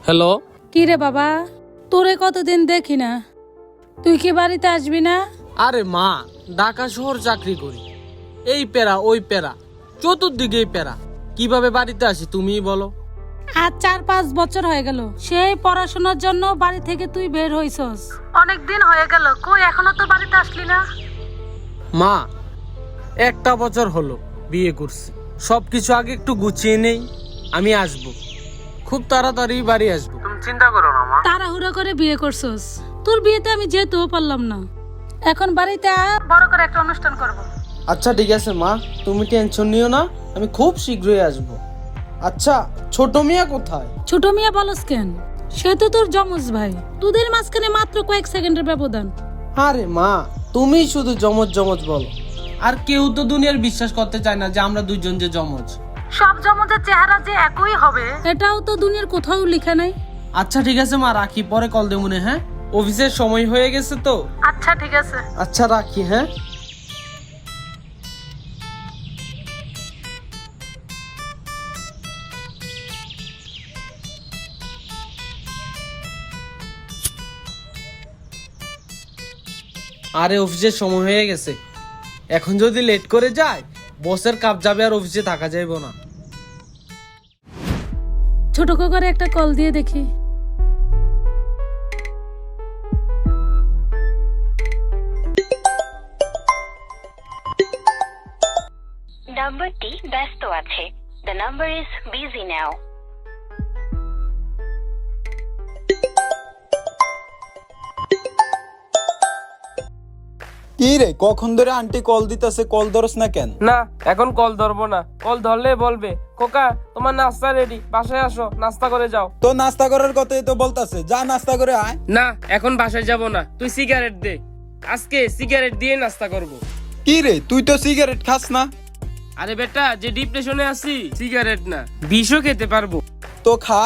Hello. কি রে বাবা, তোরে কতদিন দেখি না, তুই কি বাড়িতে আসবি না? আরে মা, ঢাকা শহর চাকরি করি, এই প্যারা ওই প্যারা, চতুর্দিকেই প্যারা, কিভাবে বাড়িতে আসি তুমিই বলো। আজ 4-5 বছর হয়ে গেল সেই পড়াশোনার জন্য বাড়ি থেকে তুই বের হইছস। অনেক দিন হয়ে গেল, কই এখনো তো বাড়িতে আসলি না? মা, একটা বছর হলো বিয়ে করছি, সবকিছু আগে একটু গুছিয়ে নেই, আমি আসবো, খুব তাড়াতাড়ি বাড়ি আসবো, তুমি চিন্তা করো না মা। তাড়াহুড়ো করে বিয়ে করছস, তোর বিয়েতে আমি যেতেও পারলাম না। এখন বাড়িতে বড় করে একটা অনুষ্ঠান করব। আচ্ছা ঠিক আছে মা, তুমি টেনশন নিও না, আমি খুব শীঘ্রই আসবো। আচ্ছা, ছোট মিয়া কোথায়? ছোট মিয়া বলস কেন? সে তো তোর যমজ ভাই, তোদের মাঝখানে মাত্র কয়েক সেকেন্ডের ব্যবধান। আরে মা, তুমি শুধু জমজ জমজ বলো, আর কেউ তো দুনিয়ার বিশ্বাস করতে চায় না যে আমরা দুইজন যে জমজ। সব যমজের চেহারা যে একই হবে এটাও তো দুনিয়ার কোথাও লেখা নাই। আচ্ছা ঠিক আছে মা, রাখি, পরে কল দেব মনে। হ্যাঁ, অফিসের সময় হয়ে গেছে তো। আচ্ছা ঠিক আছে। আচ্ছা রাখি, হ্যাঁ। আরে অফিসের সময় হয়ে গেছে, এখন যদি লেট করে যায় বসের কাপ যাবে, আর অফিসে থাকা যাইব না। ছোট করে একটা কল দিয়ে দেখি। নাম্বারটি ব্যস্ত আছে। The number is busy now. কি রে, কখন ধরে আন্টি কল দিতেছে, কল ধরস না কেন? না, এখন কল ধরবো না, কল ধরলে বলবে খোকা তোমার নাস্তা রেডি, বাসায় আসো নাস্তা করে যাও। তো নাস্তা করার কথাই তো বলতাছে, যা নাস্তা করে আয়। না, এখন বাসায় যাব না, তুই সিগারেট দে, আজকে সিগারেট দিয়ে নাস্তা করব। কি রে, তুই তো সিগারেট খাস না? আরে বেটা, যে ডিপ্রেশনে আছি সিগারেট না বিষও খেতে পারবো। তো খা।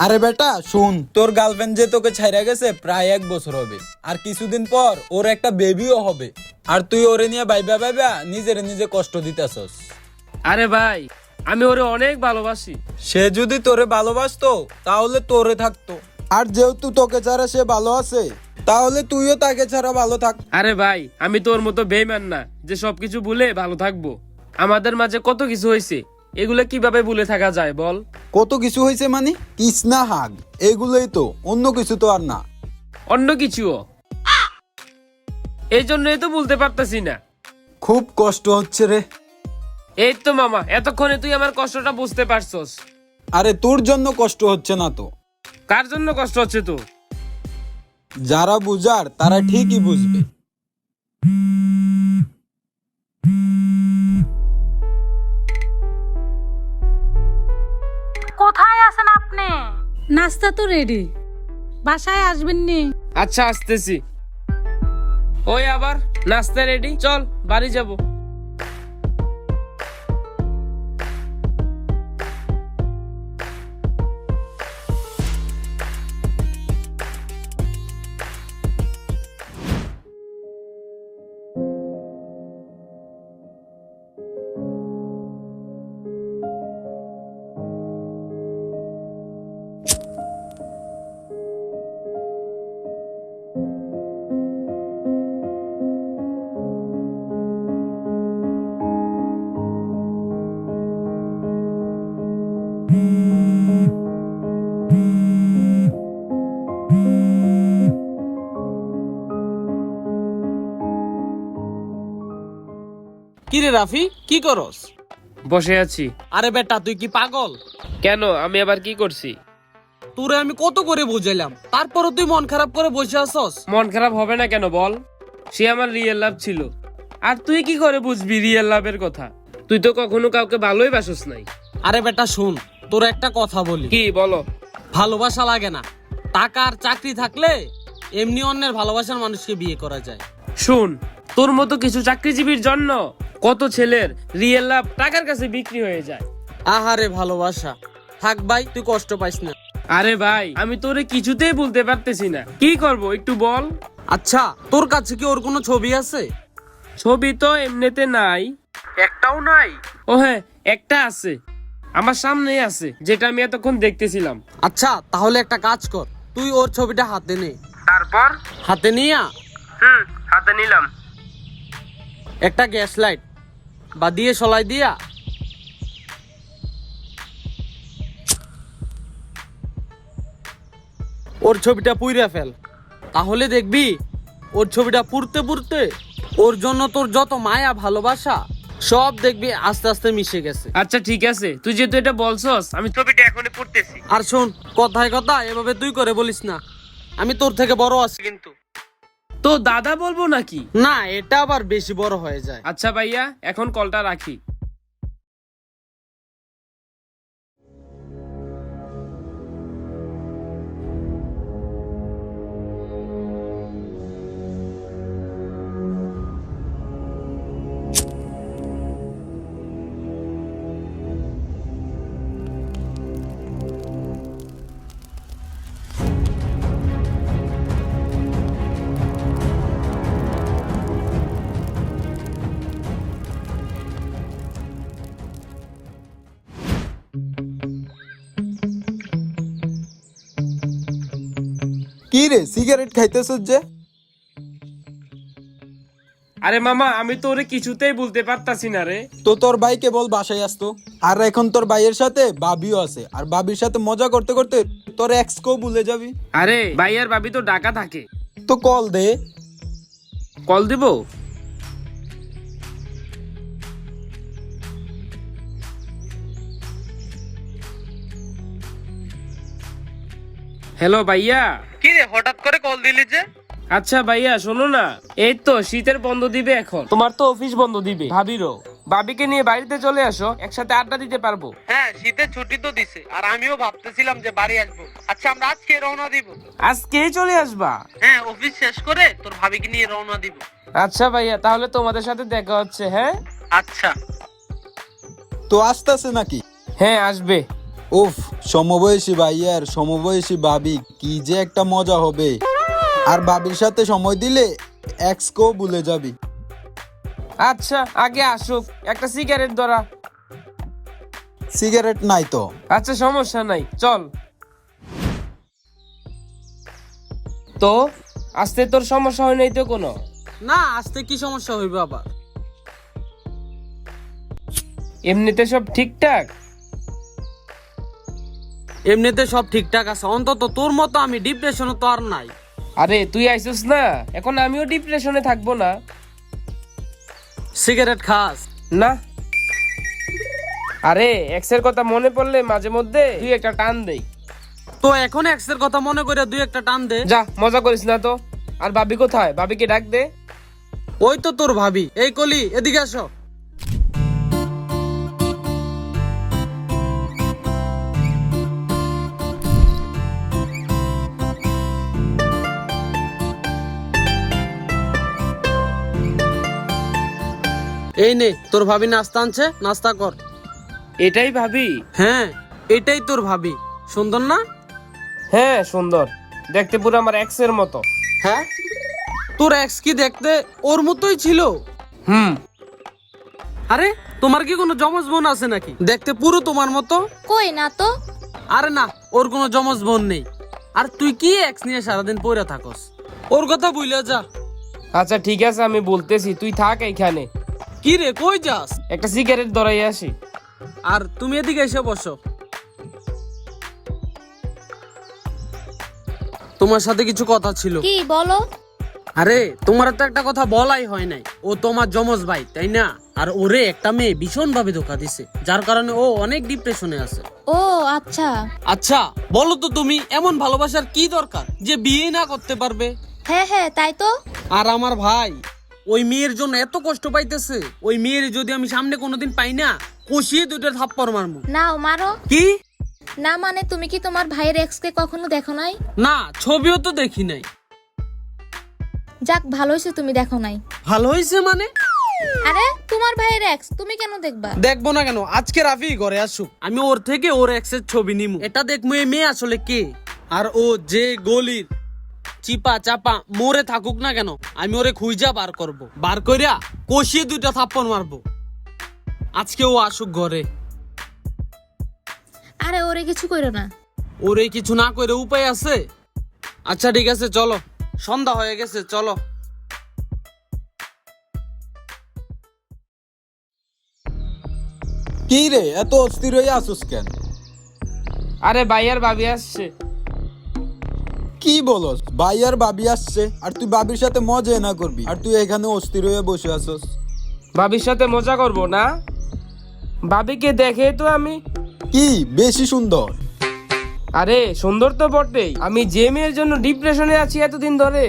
আরে বেটা শুন, তোর গার্লফ্রেন্ড যে তোকে ছাইরা গেছে প্রায় 1 বছর হবে, আর কিছুদিন পর ওর একটা বেবিও হবে, আর তুই ওরে নিয়ে ভাইবা ভাইবা নিজে কষ্ট দিতেছস। আরে ভাই, আমি ওরে অনেক ভালোবাসি। সে যদি তোরে ভালোবাসতো তাহলে তোরে থাকতো, আর যেহেতু তোকে ছাড়া সে ভালো আছে তাহলে তুইও তাকে ছাড়া ভালো থাক। আরে ভাই, আমি তোর মতো বেইমান না যে সবকিছু ভুলে ভালো থাকবো। আমাদের মাঝে কত কিছু হয়েছে, এগুলো কিভাবে ভুলে থাকা যায় বল? কত কিছু হয়েছে মানে? কৃষ্ণা হাগ, এগুলোই তো, অন্য কিছু তো আর না। অন্য কিছুও, এই জন্যই তো বলতে পারতেছি না। খুব কষ্ট হচ্ছে রে। এই তো মামা, এতক্ষণে তুই আমার কষ্টটা বুঝতে পারছস। আরে তোর জন্য কষ্ট হচ্ছে না তো। কার জন্য কষ্ট হচ্ছে তো? যারা বুঝার তারা ঠিকই বুঝবে। কোথায় আছেন আপনি? নাস্তা তো রেডি, বাসায় আসবেন নি? আচ্ছা আসতেছি। ওই আবার নাস্তা রেডি, চল বাড়ি যাব। কিরে রাফি, কি করস? বসে আছি। আরে বেটা, তুই কি পাগল? কেন, আমি আবার কি করছি? তোরে আমি কত করে বুঝাইলাম, তারপরও তুই মন খারাপ করে বসে আছস। মন খারাপ হবে না কেন বল? সে আমার রিয়েল লাভ ছিল, আর তুই কি করে বুঝবি রিয়েল লাভের কথা? তুই তো কখনো কাউকে ভালোই বাসস নাই। আরে বেটা শুন, তোর একটা কথা বলি। কি বলো? ভালোবাসা লাগে না, টাকা আর চাকরি থাকলে এমনি অন্যের ভালোবাসার মানুষকে বিয়ে করা যায়। শুন, তোর মতো কিছু চাকরিজীবীর জন্য কত ছেলের রিয়েল লাভ টাকার কাছে বিক্রি হয়ে যায়। আহারে ভালোবাসা, থাক ভাই, তুই কষ্ট পাইস না। আরে ভাই, আমি তোরে কিছুতেই বলতে পারতেছি না, কি করব একটু বল। আচ্ছা, তোর কাছে কি ওর কোনো ছবি আছে? ছবি তো এমনিতে নাই। একটাও নাই? ও হ্যাঁ, একটা আছে। আমার সামনেই আছে, যেটা আমি এতক্ষণ দেখতেছিলাম। আচ্ছা তাহলে একটা কাজ কর, তুই ওর ছবিটা হাতে নে। তারপর? হাতে নিয়া হাতে নিলাম। একটা গ্যাস লাইট বা দিয়ে সলাই দিয়া ওর ছবিটা পুইরা ফেল। তাহলে দেখবি ওর ছবিটা পুড়তে পুড়তে ওর জন্য তোর যত মায়া ভালোবাসা সব দেখবি আস্তে আস্তে মিশে গেছে। আচ্ছা ঠিক আছে, তুই যেহেতু এটা বলছস, আমি ছবিটা এখনই পড়তেছি। আর শোন, কথায় কথা এভাবে তুই করে বলিস না, আমি তোর থেকে বড় আছি কিন্তু। তো দাদা বলবো নাকি? না, এটা আবার বেশি বড় হয়ে যায়। আচ্ছা ভাইয়া, এখন কলটা রাখি। কি রে, সিগারেট খাইতেছ যে? আরে মামা, আমি তো ওরে কিছুতেই বলতে পারতাছি না রে। তো তোর ভাইকে বল বাসায় আসতো। আর এখন তোর ভাইয়ের সাথে বাবিও আছে, আর বাবির সাথে মজা করতে করতে তোর এক্স কেও ভুলে যাবি। আরে ভাই আর ভাবি তো ঢাকা থাকে। তো কল দে। কল দিব? হ্যালো ভাইয়া। কি রে, হঠাৎ করে কল দিলি যে? আচ্ছা ভাইয়া শোনো না, এই তো শীতের বন্ধ দিবে, এখন তোমার তো অফিস বন্ধ দিবে, ভাবিরও। ভাবিকে নিয়ে বাড়িতে চলে আসো, একসাথে আড্ডা দিতে পারবো। হ্যাঁ, শীতের ছুটি তো দিছে, আর আমিও ভাবতেছিলাম যে বাড়ি আসবো। আচ্ছা, আমরা আজকে রওনা দিব। আজকেই চলে আসবা? হ্যাঁ, অফিস শেষ করে তোর ভাবিকে নিয়ে রওনা দিব। আচ্ছা ভাইয়া, তাহলে তোমাদের সাথে দেখা হচ্ছে। হ্যাঁ আচ্ছা। তো আসতেছে নাকি? হ্যাঁ আসবে। উফ, সমবয়সী ভাইয়ার সমবয়সী ভাবি, কি যে একটা মজা হবে। আর ভাবির সাথে সময় দিলে এক্স কেও ভুলে যাবি। আচ্ছা আগে আসুক, একটা সিগারেট ধরা। সিগারেট নাই তো? আচ্ছা সমস্যা নাই, চল। তো আসতে তোর সমস্যা হয় নাই তো কোনো? না, আসতে কি সমস্যা হইবে আবার? এমনিতে সব ঠিকঠাক? এমনিতে সব ঠিকঠাক আছে, অন্তত তোর মতো আমি ডিপ্রেশনে তো আর নাই। আরে তুই আইছিস না, এখন আমিও ডিপ্রেশনে থাকবো না। সিগারেট খাস? না। আরে এক্সের কথা মনে পড়লে মাঝে মধ্যে তুই একটা টান দেই। তো এখন এক্সের কথা মনে করে দুই একটা টান দে। যা, মজা করিস না তো। আর ভাবি কোথায়? ভাবিকে ডাক দে। ওই তো তোর ভাবি। এই কলি, এদিকে আসো। এই নে, তোর ভাবি নাস্তা আনছে, নাস্তা কর। এটাই ভাবি? হ্যাঁ, এটাই তোর ভাবি। সুন্দর না? হ্যাঁ সুন্দর, দেখতে পুরো আমার এক্সের মতো। হ্যাঁ, তোর এক্স কি দেখতে ওর মতোই ছিল? হুম। আরে তোমার কি কোনো জমজ বোন আছে নাকি দেখতে পুরো তোমার মতো? কই না তো। আরে না, ওর কোনো জমজ বোন নেই। আর তুই কি এক্স নিয়ে সারাদিন পড়ে থাকস? ওর কথা ভুলে যা। আচ্ছা ঠিক আছে, আমি বলতেছি, তুই থাক এইখানে। কি রে, কই যাস? একটা সিগারেট ধরাই আসি। আর তুমি এদিকে এসে বসো। তোমার সাথে কিছু কথা ছিল। কি বলো? আরে তোমার তো একটা কথা বলাই হয় নাই। ও তোমার জমজ ভাই, তাই না? আর ওরে একটা মেয়ে ভীষণ ভাবে ধোকা দিছে, যার কারণে ও অনেক ডিপ্রেশনে আছে। ও আচ্ছা। আচ্ছা বলো তো, তুমি এমন ভালোবাসার কি দরকার যে বিয়ে না করতে পারবে? হ্যাঁ হ্যাঁ, তাই তো। আর আমার ভাই ওই মেয়ের জন্য এত কষ্ট পাইতেছে। ওই মেয়ের যদি আমি সামনে কোনোদিন পাই না, কষিয়ে দুইটা থাপ্পড় মারমু। নাও মারো। কি? না মানে তুমি কি তোমার ভাইয়ের এক্স কে কখনো দেখো নাই? না, ছবিও তো দেখি নাই। যাক, ভালো হয়েছে তুমি দেখো নাই। ভালো হয়েছে মানে? আরে তোমার ভাইয়ের এক্স তুমি কেন দেখবা? দেখবো না কেন? আজকে রাফি ঘরে আসুক, আমি ওর থেকে ওর এক্সের ছবি নিমু। এটা দেখবো এই মেয়ে আসলে কে। আর ও যে গলির চিপা চাপা মরে থাকুক না কেন, আমি ওরে খুঁজা বার করব। বার কইরা কষিয়ে দুইটা থাপ্পড় মারবো। আজকে ও আসুক ঘরে। আরে ওরে কিছু কইরো না। ওরে কিছু না করে উপায় আছে? আচ্ছা ঠিক আছে চলো, সন্ধ্যা হয়ে গেছে, চলো। কি রে এত অস্থির হয়ে আসুস কেন? আরে ভাই আর ভাবি আসছে। কি বলস? ভাই আর ভাবি আসছে আর তুই ভাবির সাথে মজা না করবি, আর তুই এখানে অস্থির হয়ে বসে আসস। ভাবির সাথে মজা করব না? ভাবিকে দেখে তো আমি কি বেশি সুন্দর? আরে সুন্দর তো বটেই, আমি যে মেয়ের জন্য ডিপ্রেশনে আছি এতদিন ধরে,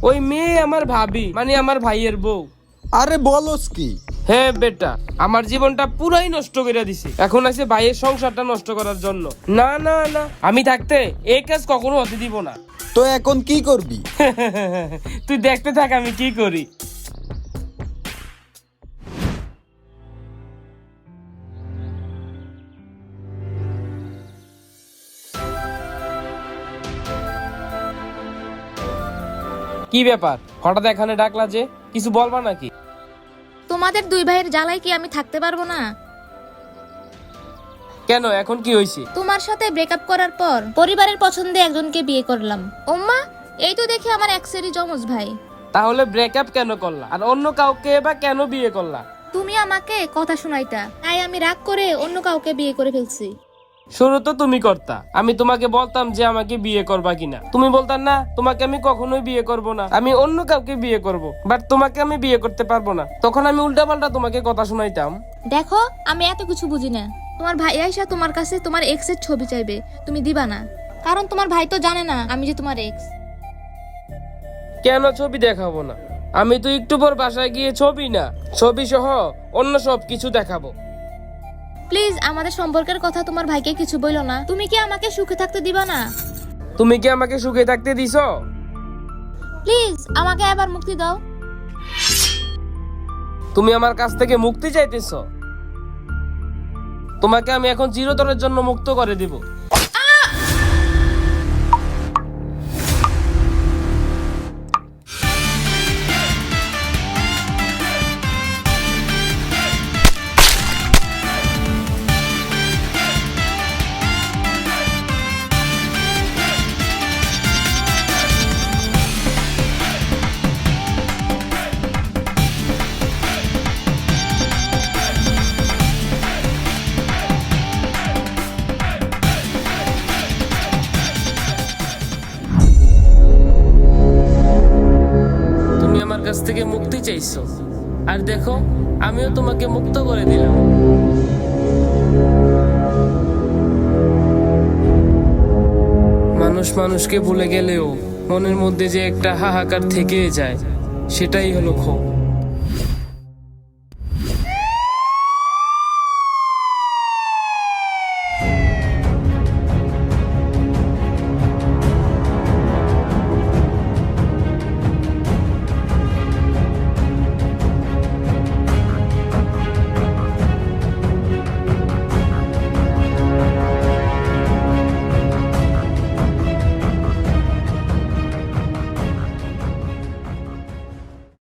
ওই মেয়ে আমার ভাবি, মানে আমার ভাইয়ের বউ। আরে বলস কি? হ্যাঁ বেটা, আমার জীবনটা পুরাই নষ্ট করে দিছে, এখন আছে ভাইয়ের সংসারটা নষ্ট করার জন্য। না না না, আমি থাকতে এই কাজ কখনো হতে দিব না। তো এখন কি করবি? তুই দেখতে থাক আমি কি করি। কি ব্যাপার, হঠাৎ এখানে ডাকলা যে? কিছু বলবা নাকি? তোমাদের দুই ভাইয়ের জ্বালায় কি আমি থাকতে পারবো না? কেন, এখন কি হয়েছে? তোমার সাথে ব্রেকআপ করার পর পরিবারের পছন্দে একজনকে বিয়ে করলাম। ওম্মা, এই তো দেখি আমার এক্সেরই যমজ ভাই। তাহলে ব্রেকআপ কেন করলা, আর অন্য কাউকে বা কেন বিয়ে করলা? তুমি আমাকে কথা শোনাইতা, তাই আমি রাগ করে অন্য কাউকে বিয়ে করে ফেলছি। শুরু তো তুমি করতা, আমি তোমাকে বলতাম যে আমাকে বিয়ে করবা কিনা, তুমি বলতাম না তোমাকে আমি কখনোই বিয়ে করব না, আমি অন্য কাউকে বিয়ে করব, বাট তোমাকে আমি বিয়ে করতে পারবো না। তখন আমি উল্টাপাল্টা তোমাকে কথা শোনাইতাম। দেখো, আমি এত কিছু বুঝি না। তোমার ভাই আইসা তোমার কাছে তোমার এক্সের ছবি চাইবে, তুমি দিবা না, কারণ তোমার ভাই তো জানে না আমি যে তোমার এক্স। কেন ছবি দেখাবো না? আমি তো একটু পর বাসায় গিয়ে ছবি না, ছবি সহ অন্য সব কিছু দেখাবো। প্লিজ আমাদের সম্পর্কের কথা তোমার ভাইকে কিছু বইলো না। তুমি কি আমাকে সুখে থাকতে দিবা না? তুমি কি আমাকে সুখে থাকতে দিছো? প্লিজ আমাকে আবার মুক্তি দাও। তুমি আমার কাছ থেকে মুক্তি চাইতেছো? তোমাকে আমি এখন চিরতরের জন্য মুক্ত করে দিব। আমার কাছ থেকে মুক্তি চাইছো, আর দেখো আমিও তোমাকে মুক্ত করে দিলাম। মানুষ মানুষকে ভুলে গেলেও মনের মধ্যে যে একটা হাহাকার থেকে যায়, সেটাই হলো ক্ষোভ।